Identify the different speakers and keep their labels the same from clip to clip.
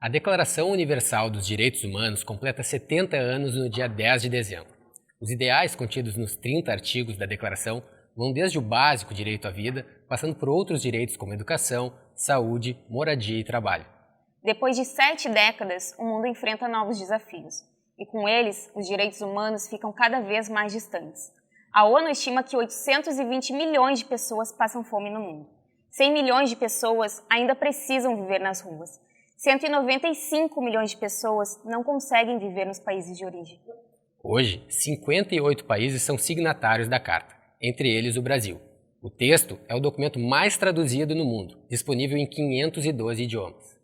Speaker 1: A Declaração Universal dos Direitos Humanos completa 70 anos no dia 10 de dezembro. Os ideais contidos nos 30 artigos da declaração vão desde o básico direito à vida, passando por outros direitos como educação, saúde, moradia e trabalho.
Speaker 2: Depois de 7 décadas, o mundo enfrenta novos desafios. E com eles, os direitos humanos ficam cada vez mais distantes. A ONU estima que 820 milhões de pessoas passam fome no mundo. 100 milhões de pessoas ainda precisam viver nas ruas. 195 milhões de pessoas não conseguem viver nos países de origem.
Speaker 1: Hoje, 58 países são signatários da Carta, entre eles o Brasil. O texto é o documento mais traduzido no mundo, disponível em 512 idiomas.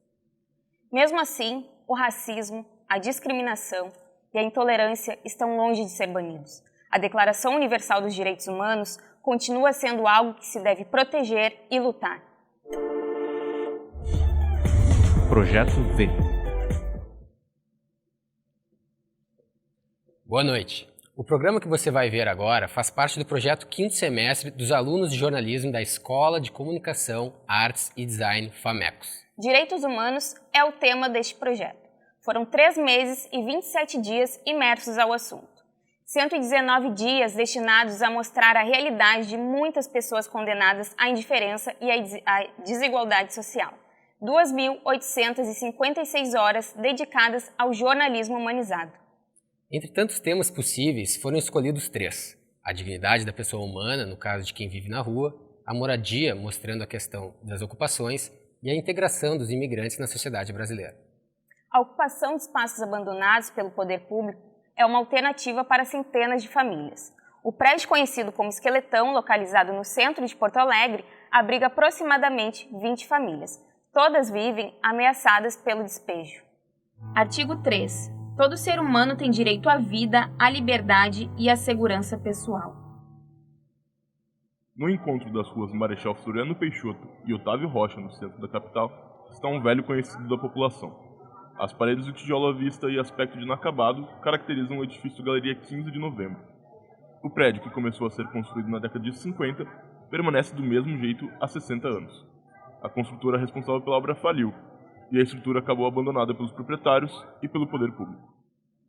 Speaker 2: Mesmo assim, o racismo, a discriminação e a intolerância estão longe de ser banidos. A Declaração Universal dos Direitos Humanos continua sendo algo que se deve proteger e lutar.
Speaker 3: Projeto V.
Speaker 1: Boa noite. O programa que você vai ver agora faz parte do projeto 5º semestre dos alunos de jornalismo da Escola de Comunicação, Artes e Design FAMECOS.
Speaker 2: Direitos humanos é o tema deste projeto. Foram 3 meses e 27 dias imersos ao assunto. 119 dias destinados a mostrar a realidade de muitas pessoas condenadas à indiferença e à desigualdade social. 2.856 horas dedicadas ao jornalismo humanizado.
Speaker 1: Entre tantos temas possíveis, foram escolhidos 3. A dignidade da pessoa humana, no caso de quem vive na rua, a moradia, mostrando a questão das ocupações, e a integração dos imigrantes na sociedade brasileira.
Speaker 2: A ocupação de espaços abandonados pelo poder público é uma alternativa para centenas de famílias. O prédio conhecido como Esqueletão, localizado no centro de Porto Alegre, abriga aproximadamente 20 famílias. Todas vivem ameaçadas pelo despejo. Artigo 3. Todo ser humano tem direito à vida, à liberdade e à segurança pessoal.
Speaker 4: No encontro das ruas Marechal Floriano Peixoto e Otávio Rocha, no centro da capital, está um velho conhecido da população. As paredes de tijolo à vista e aspecto de inacabado caracterizam o edifício Galeria 15 de Novembro. O prédio, que começou a ser construído na década de 50, permanece do mesmo jeito há 60 anos. A construtora responsável pela obra faliu, e a estrutura acabou abandonada pelos proprietários e pelo poder público.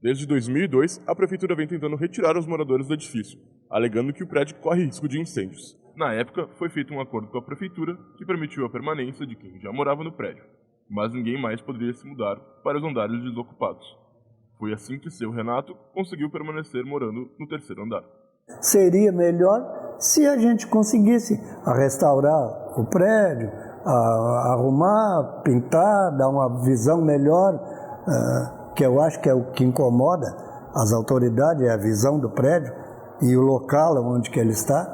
Speaker 4: Desde 2002, a prefeitura vem tentando retirar os moradores do edifício, alegando que o prédio corre risco de incêndios. Na época, foi feito um acordo com a prefeitura que permitiu a permanência de quem já morava no prédio, mas ninguém mais poderia se mudar para os andares desocupados. Foi assim que seu Renato conseguiu permanecer morando no 3º andar.
Speaker 5: Seria melhor se a gente conseguisse restaurar o prédio, arrumar, pintar, dar uma visão melhor, que eu acho que é o que incomoda as autoridades, é a visão do prédio e o local onde que ele está,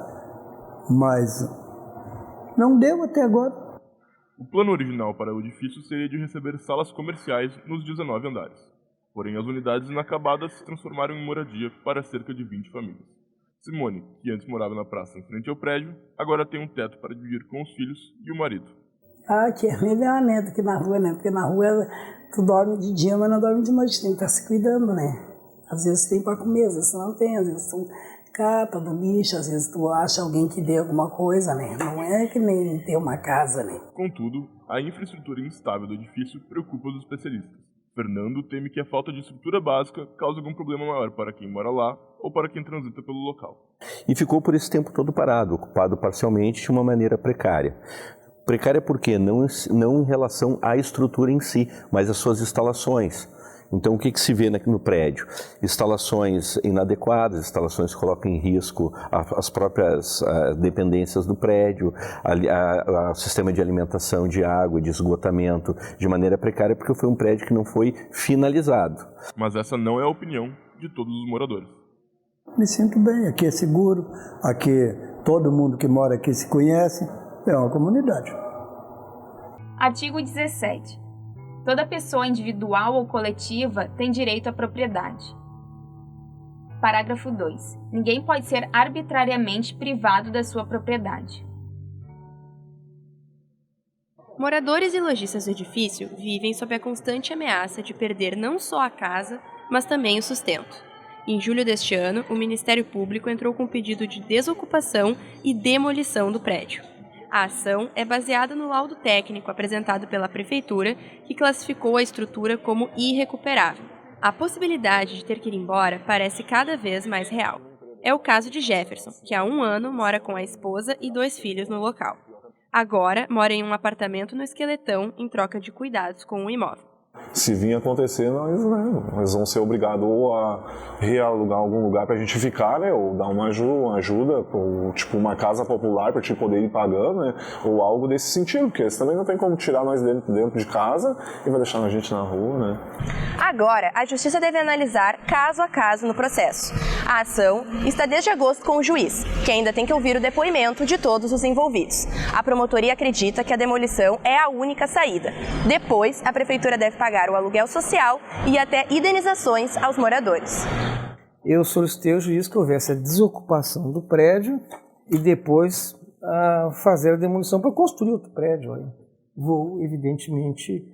Speaker 5: mas não deu até agora.
Speaker 4: O plano original para o edifício seria de receber salas comerciais nos 19 andares, porém as unidades inacabadas se transformaram em moradia para cerca de 20 famílias. Simone, que antes morava na praça em frente ao prédio, agora tem um teto para dividir com os filhos e o marido.
Speaker 6: Que é melhor, do que na rua, Porque na rua tu dorme de dia, mas não dorme de noite, tem que estar se cuidando, Às vezes tem para comer, às vezes não tem, às vezes tu cata do lixo, às vezes tu acha alguém que dê alguma coisa, Não é que nem ter uma casa,
Speaker 4: Contudo, a infraestrutura instável do edifício preocupa os especialistas. Fernando teme que a falta de estrutura básica cause algum problema maior para quem mora lá ou para quem transita pelo local.
Speaker 3: E ficou por esse tempo todo parado, ocupado parcialmente de uma maneira precária. Precária por quê? Não em relação à estrutura em si, mas às suas instalações. Então, o que se vê no prédio? Instalações inadequadas, instalações que colocam em risco as próprias dependências do prédio, o sistema de alimentação de água, de esgotamento, de maneira precária, porque foi um prédio que não foi finalizado.
Speaker 4: Mas essa não é a opinião de todos os moradores.
Speaker 5: Me sinto bem, aqui é seguro, aqui todo mundo que mora aqui se conhece, é uma comunidade.
Speaker 2: Artigo 17. Toda pessoa individual ou coletiva tem direito à propriedade. Parágrafo 2. Ninguém pode ser arbitrariamente privado da sua propriedade.
Speaker 7: Moradores e lojistas do edifício vivem sob a constante ameaça de perder não só a casa, mas também o sustento. Em julho deste ano, o Ministério Público entrou com pedido de desocupação e demolição do prédio. A ação é baseada no laudo técnico apresentado pela Prefeitura, que classificou a estrutura como irrecuperável. A possibilidade de ter que ir embora parece cada vez mais real. É o caso de Jefferson, que há 1 ano mora com a esposa e 2 filhos no local. Agora mora em um apartamento no Esqueletão em troca de cuidados com o imóvel.
Speaker 8: Se vir acontecer, nós vamos ser obrigados ou a realugar algum lugar para a gente ficar, né, ou dar uma ajuda, ou, tipo uma casa popular para a gente poder ir pagando, né, ou algo desse sentido, porque eles também não tem como tirar nós dentro de casa e vai deixar a gente na rua, né.
Speaker 7: Agora, a Justiça deve analisar caso a caso no processo. A ação está desde agosto com o juiz, que ainda tem que ouvir o depoimento de todos os envolvidos. A promotoria acredita que a demolição é a única saída. Depois, a Prefeitura deve pagar o aluguel social e até indenizações aos moradores.
Speaker 9: Eu solicitei ao juiz que houvesse a desocupação do prédio e depois fazer a demolição para construir outro prédio. Vou, evidentemente,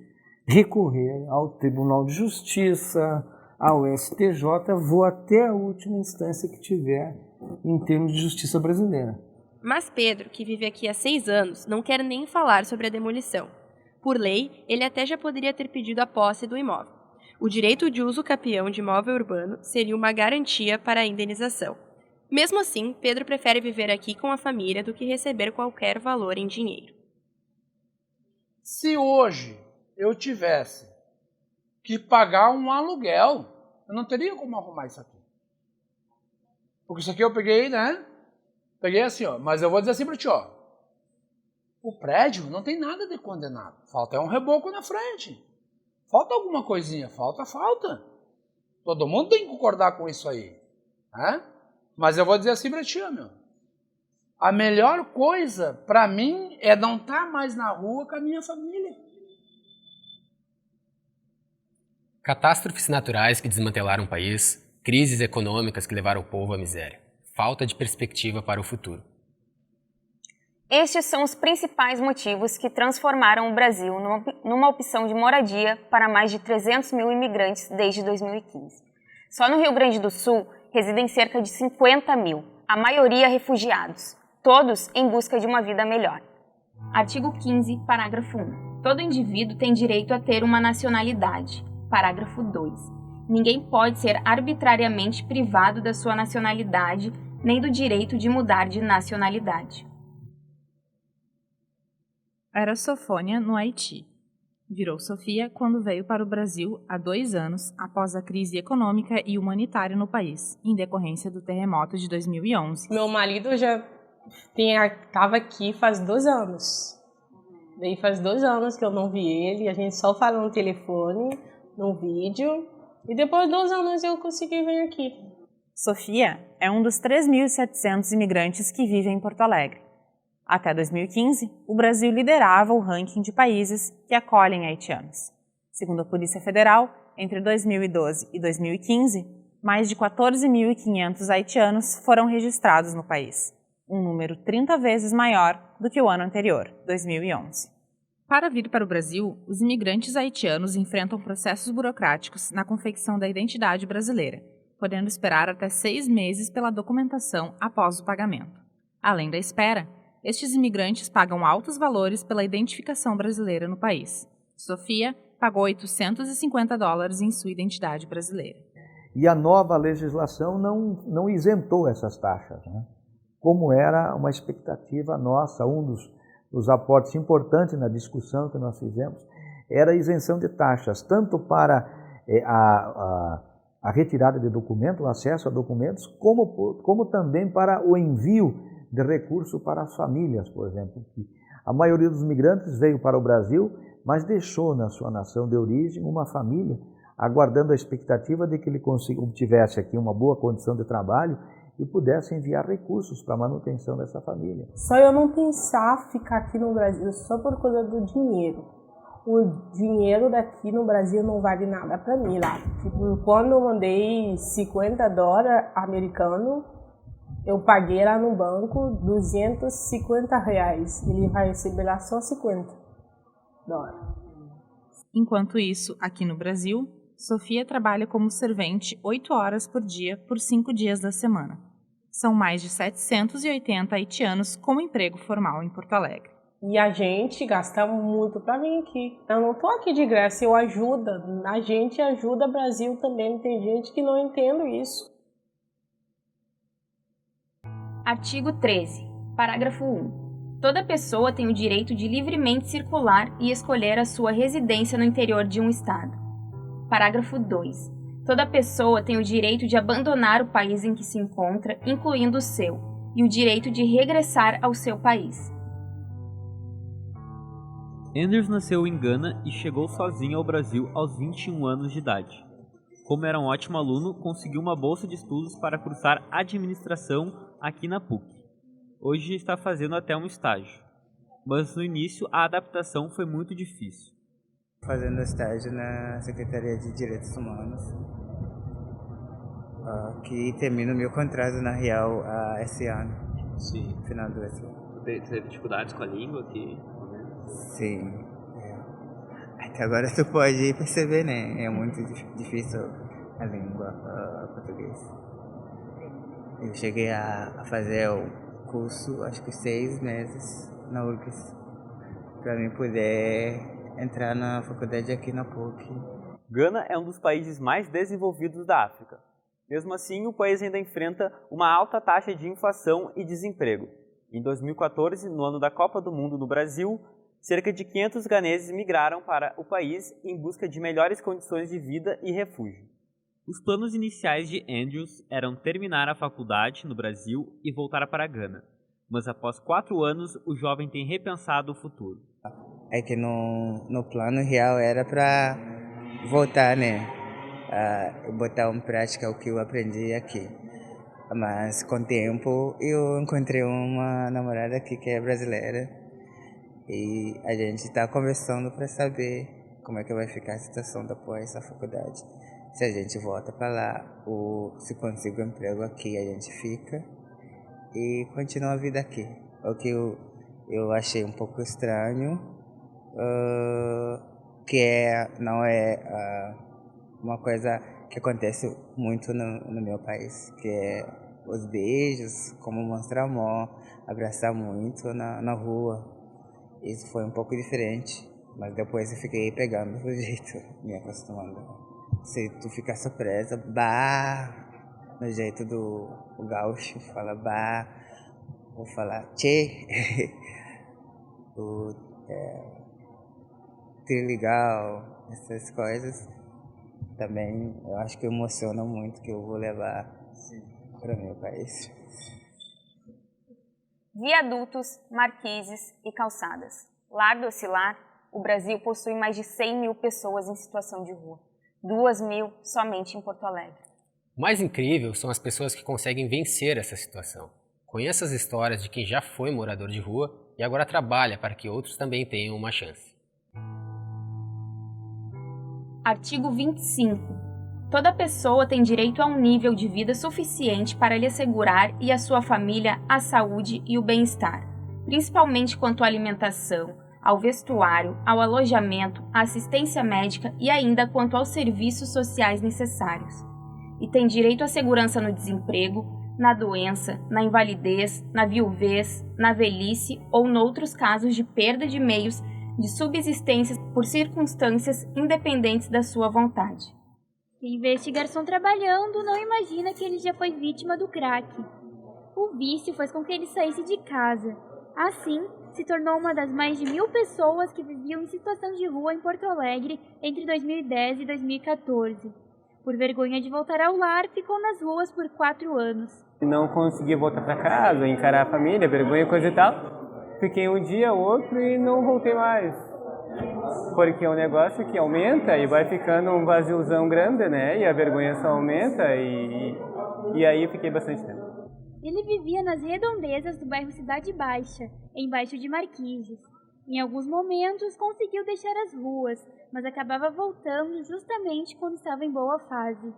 Speaker 9: recorrer ao Tribunal de Justiça, ao STJ, vou até a última instância que tiver em termos de justiça brasileira.
Speaker 7: Mas Pedro, que vive aqui há 6 anos, não quer nem falar sobre a demolição. Por lei, ele até já poderia ter pedido a posse do imóvel. O direito de uso capião de imóvel urbano seria uma garantia para a indenização. Mesmo assim, Pedro prefere viver aqui com a família do que receber qualquer valor em dinheiro.
Speaker 10: Se hoje eu tivesse que pagar um aluguel, eu não teria como arrumar isso aqui. Porque isso aqui eu peguei, né? Peguei assim, ó. Mas eu vou dizer assim para ti, ó. O prédio não tem nada de condenado. Falta um reboco na frente. Falta alguma coisinha. Falta. Todo mundo tem que concordar com isso aí. Né? Mas eu vou dizer assim para ti, meu. A melhor coisa para mim é não estar mais na rua com a minha família.
Speaker 1: Catástrofes naturais que desmantelaram o país, crises econômicas que levaram o povo à miséria, falta de perspectiva para o futuro.
Speaker 2: Estes são os principais motivos que transformaram o Brasil numa opção de moradia para mais de 300 mil imigrantes desde 2015. Só no Rio Grande do Sul residem cerca de 50 mil, a maioria refugiados, todos em busca de uma vida melhor. Artigo 15, parágrafo 1. Todo indivíduo tem direito a ter uma nacionalidade. Parágrafo 2. Ninguém pode ser arbitrariamente privado da sua nacionalidade, nem do direito de mudar de nacionalidade.
Speaker 11: Era Sofônia, no Haiti. Virou Sofia quando veio para o Brasil há 2 anos, após a crise econômica e humanitária no país, em decorrência do terremoto de 2011.
Speaker 12: Meu marido já estava aqui faz 2 anos. Daí faz 2 anos que eu não vi ele, a gente só fala no telefone, no vídeo, e depois de 2 anos eu consegui vir aqui.
Speaker 11: Sofia é um dos 3.700 imigrantes que vivem em Porto Alegre. Até 2015, o Brasil liderava o ranking de países que acolhem haitianos. Segundo a Polícia Federal, entre 2012 e 2015, mais de 14.500 haitianos foram registrados no país, um número 30 vezes maior do que o ano anterior, 2011. Para vir para o Brasil, os imigrantes haitianos enfrentam processos burocráticos na confecção da identidade brasileira, podendo esperar até 6 meses pela documentação após o pagamento. Além da espera, estes imigrantes pagam altos valores pela identificação brasileira no país. Sofia pagou $850 em sua identidade brasileira.
Speaker 13: E a nova legislação não isentou essas taxas, né? Como era uma expectativa nossa, um dos aportes importantes na discussão que nós fizemos, era a isenção de taxas, tanto para a retirada de documentos, o acesso a documentos, como também para o envio de recurso para as famílias, por exemplo. A maioria dos migrantes veio para o Brasil, mas deixou na sua nação de origem uma família, aguardando a expectativa de que ele obtivesse aqui uma boa condição de trabalho e pudesse enviar recursos para a manutenção dessa família.
Speaker 12: Só eu não pensar ficar aqui no Brasil só por causa do dinheiro. O dinheiro daqui no Brasil não vale nada para mim lá. Tipo, quando eu mandei $50 americano, eu paguei lá no banco R$250. Ele vai receber lá só $50.
Speaker 11: Enquanto isso, aqui no Brasil, Sofia trabalha como servente 8 horas por dia por 5 dias da semana. São mais de 780 haitianos com emprego formal em Porto Alegre.
Speaker 12: E a gente gasta muito para vir aqui. Eu não estou aqui de graça, eu ajudo. A gente ajuda o Brasil também. Tem gente que não entende isso.
Speaker 2: Artigo 13. Parágrafo 1. Toda pessoa tem o direito de livremente circular e escolher a sua residência no interior de um estado. Parágrafo 2. Toda pessoa tem o direito de abandonar o país em que se encontra, incluindo o seu, e o direito de regressar ao seu país.
Speaker 14: Andrews nasceu em Gana e chegou sozinho ao Brasil aos 21 anos de idade. Como era um ótimo aluno, conseguiu uma bolsa de estudos para cursar administração aqui na PUC. Hoje está fazendo até um estágio, mas no início a adaptação foi muito difícil.
Speaker 15: Fazendo estágio na Secretaria de Direitos Humanos, que termina o meu contrato na real esse ano.
Speaker 14: Sim.
Speaker 15: Final do ano.
Speaker 14: Teve dificuldades com a língua aqui?
Speaker 15: Sim. Até agora tu pode perceber, né? É muito difícil a língua português. Eu cheguei a fazer o curso, acho que 6 meses na URGS, para mim poder entrar na faculdade aqui na PUC.
Speaker 14: Gana é um dos países mais desenvolvidos da África. Mesmo assim, o país ainda enfrenta uma alta taxa de inflação e desemprego. Em 2014, no ano da Copa do Mundo no Brasil, cerca de 500 ganeses migraram para o país em busca de melhores condições de vida e refúgio. Os planos iniciais de Andrews eram terminar a faculdade no Brasil e voltar para Gana. Mas após 4 anos, o jovem tem repensado o futuro.
Speaker 15: É que no plano real era para voltar, né? Botar em prática o que eu aprendi aqui. Mas com o tempo eu encontrei uma namorada aqui que é brasileira e a gente está conversando para saber como é que vai ficar a situação depois da faculdade. Se a gente volta para lá ou se consigo um emprego aqui, a gente fica e continua a vida aqui. O que eu achei um pouco estranho, que não é uma coisa que acontece muito no meu país, que é os beijos, como mostrar amor, abraçar muito na rua. Isso foi um pouco diferente, mas depois eu fiquei pegando o jeito, me acostumando. Se tu ficar surpresa, bah, no jeito do gaúcho, fala bah, vou falar tchê, trilegal, essas coisas. Também eu acho que emociona muito, que eu vou levar para o meu país.
Speaker 2: Viadutos, marquises e calçadas. Lar do Oscilar, o Brasil possui mais de 100 mil pessoas em situação de rua. 2.000 somente em Porto Alegre.
Speaker 1: O mais incrível são as pessoas que conseguem vencer essa situação. Conheço as histórias de quem já foi morador de rua e agora trabalha para que outros também tenham uma chance.
Speaker 2: Artigo 25. Toda pessoa tem direito a um nível de vida suficiente para lhe assegurar e a sua família a saúde e o bem-estar, principalmente quanto à alimentação, ao vestuário, ao alojamento, à assistência médica e ainda quanto aos serviços sociais necessários. E tem direito à segurança no desemprego, na doença, na invalidez, na viuvez, na velhice ou noutros casos de perda de meios de subsistência por circunstâncias independentes da sua vontade.
Speaker 16: Quem vê este garçom trabalhando não imagina que ele já foi vítima do crack. O vício fez com que ele saísse de casa. Assim, se tornou uma das mais de 1.000 pessoas que viviam em situação de rua em Porto Alegre entre 2010 e 2014. Por vergonha de voltar ao lar, ficou nas ruas por 4 anos.
Speaker 17: Não conseguia voltar para casa, encarar a família, vergonha, coisa e tal. Fiquei um dia, outro e não voltei mais. Porque é um negócio que aumenta e vai ficando um vaziozão grande, né? E a vergonha só aumenta e aí eu fiquei bastante tempo.
Speaker 16: Ele vivia nas redondezas do bairro Cidade Baixa, embaixo de Marquises. Em alguns momentos conseguiu deixar as ruas, mas acabava voltando justamente quando estava em boa fase.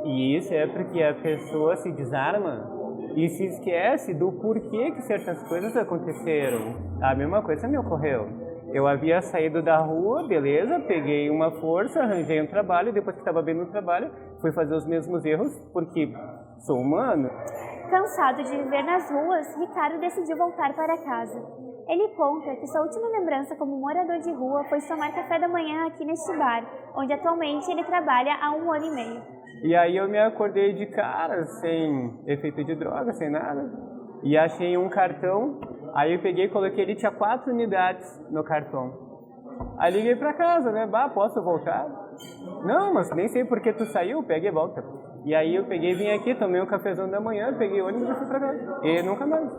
Speaker 17: E isso é porque a pessoa se desarma e se esquece do porquê que certas coisas aconteceram. A mesma coisa me ocorreu. Eu havia saído da rua, beleza, peguei uma força, arranjei um trabalho, depois que estava bem no trabalho, fui fazer os mesmos erros, porque sou humano.
Speaker 16: Cansado de viver nas ruas, Ricardo decidiu voltar para casa. Ele conta que sua última lembrança como morador de rua foi tomar café da manhã aqui neste bar, onde atualmente ele trabalha há 1 ano e meio.
Speaker 17: E aí eu me acordei de cara, sem efeito de droga, sem nada. E achei um cartão, aí eu peguei e coloquei, ele tinha 4 unidades no cartão. Aí liguei pra casa, né? Posso voltar? Não, mas nem sei por que tu saiu, pega e volta. E aí eu peguei, vim aqui, tomei um cafezão da manhã, peguei ônibus e fui pra casa. E nunca mais.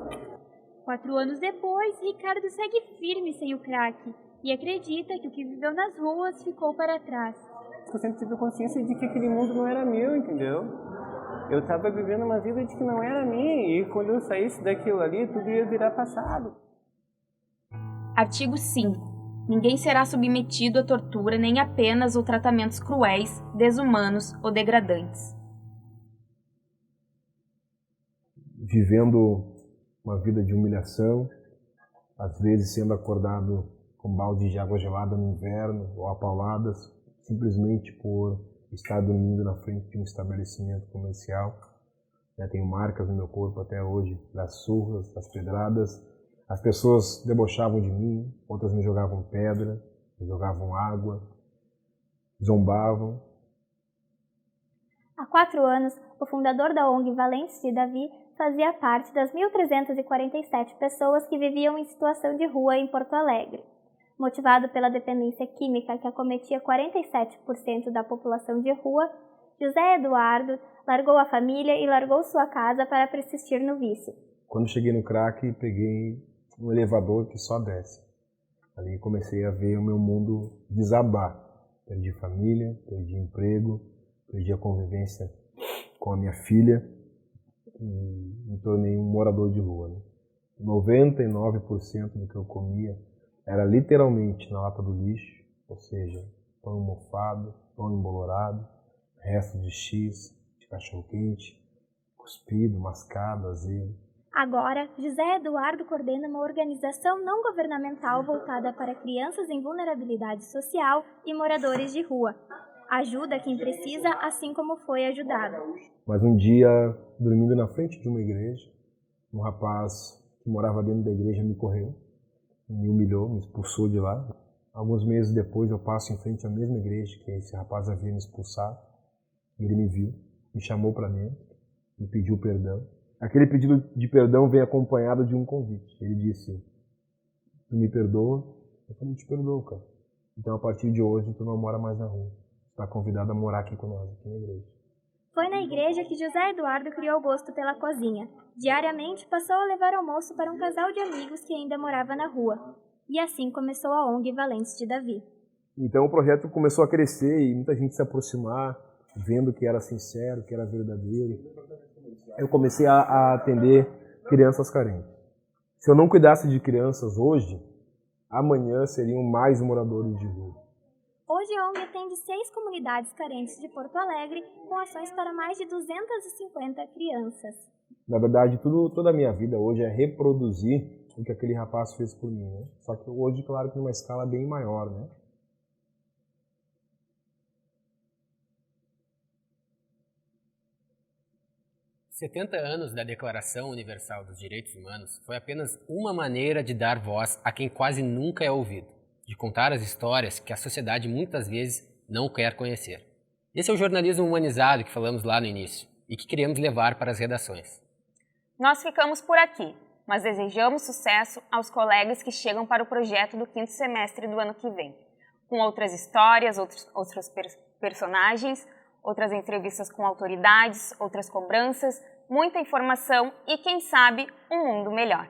Speaker 16: 4 anos depois, Ricardo segue firme sem o crack e acredita que o que viveu nas ruas ficou para trás.
Speaker 17: Eu sempre tive consciência de que aquele mundo não era meu, entendeu? Eu estava vivendo uma vida de que não era minha e quando eu saísse daquilo ali, tudo ia virar passado.
Speaker 2: Artigo 5. Ninguém será submetido a tortura nem a penas ou tratamentos cruéis, desumanos ou degradantes.
Speaker 18: Vivendo uma vida de humilhação, às vezes sendo acordado com balde de água gelada no inverno ou a pauladas, simplesmente por estar dormindo na frente de um estabelecimento comercial. Tenho marcas no meu corpo até hoje, das surras, das pedradas. As pessoas debochavam de mim, outras me jogavam pedra, me jogavam água, zombavam.
Speaker 16: Há 4 anos, o fundador da ONG Valentes de Davi fazia parte das 1.347 pessoas que viviam em situação de rua em Porto Alegre. Motivado pela dependência química que acometia 47% da população de rua, José Eduardo largou a família e largou sua casa para persistir no vício.
Speaker 18: Quando cheguei no crack, peguei um elevador que só desce. Ali comecei a ver o meu mundo desabar. Perdi família, perdi emprego, perdi a convivência com a minha filha e me tornei um morador de rua. 99% do que eu comia era literalmente na lata do lixo, ou seja, pão mofado, pão embolorado, resto de X, de cachorro-quente, cuspido, mascado, azedo.
Speaker 16: Agora, José Eduardo coordena uma organização não governamental voltada para crianças em vulnerabilidade social e moradores de rua. Ajuda quem precisa, assim como foi ajudado.
Speaker 18: Mas um dia, dormindo na frente de uma igreja, um rapaz que morava dentro da igreja me correu, me humilhou, me expulsou de lá. Alguns meses depois eu passo em frente à mesma igreja que esse rapaz havia me expulsado. Ele me viu, me chamou para dentro, me pediu perdão. Aquele pedido de perdão veio acompanhado de um convite. Ele disse, tu me perdoa? Eu falei, te perdoo, cara. Então a partir de hoje tu não mora mais na rua. Tu está convidado a morar aqui com nós, aqui na igreja.
Speaker 16: Foi na igreja que José Eduardo criou o gosto pela cozinha. Diariamente passou a levar almoço para um casal de amigos que ainda morava na rua. E assim começou a ONG Valentes de Davi.
Speaker 18: Então o projeto começou a crescer e muita gente se aproximar, vendo que era sincero, que era verdadeiro. Eu comecei a atender crianças carentes. Se eu não cuidasse de crianças hoje, amanhã seriam mais moradores de rua.
Speaker 16: Hoje a ONG atende 6 comunidades carentes de Porto Alegre, com ações para mais de 250 crianças.
Speaker 18: Na verdade, toda a minha vida hoje é reproduzir o que aquele rapaz fez por mim, né? Só que hoje, claro, que numa escala bem maior, né?
Speaker 1: Os 70 anos da Declaração Universal dos Direitos Humanos foi apenas uma maneira de dar voz a quem quase nunca é ouvido, de contar as histórias que a sociedade muitas vezes não quer conhecer. Esse é o jornalismo humanizado que falamos lá no início e que queremos levar para as redações.
Speaker 2: Nós ficamos por aqui, mas desejamos sucesso aos colegas que chegam para o projeto do 5º semestre do ano que vem, com outras histórias, outros personagens, outras entrevistas com autoridades, outras cobranças, muita informação e, quem sabe, um mundo melhor.